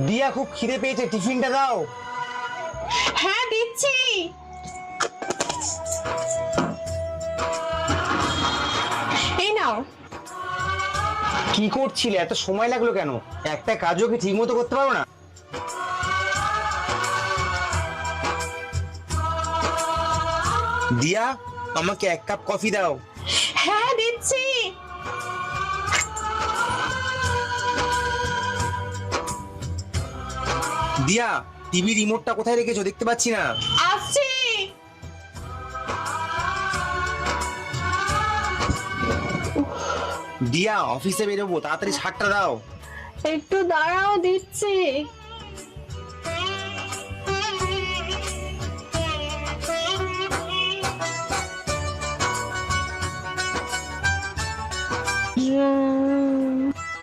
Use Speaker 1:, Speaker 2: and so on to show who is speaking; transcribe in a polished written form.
Speaker 1: দিয়া খুব খিদে পেয়েছে, টিফিনটা দাও।
Speaker 2: হ্যাঁ দিচ্ছি। এই নাও।
Speaker 1: কি করছিলে? এত সময় লাগলো কেন? একটা কাজও কি ঠিক মতো করতে পারো না? দিয়া, আমাকে 1 কাপ কফি দাও।
Speaker 2: হ্যাঁ দিচ্ছি।
Speaker 1: দিয়া, টিভি রিমোটটা কোথায় রেখেছো? দেখতে পাচ্ছি না।
Speaker 2: আসছি।
Speaker 1: দিয়া, অফিসে বেরোবো, তাড়াতাড়ি শার্টটা দাও।
Speaker 2: একটু দাঁড়াও, দিচ্ছি।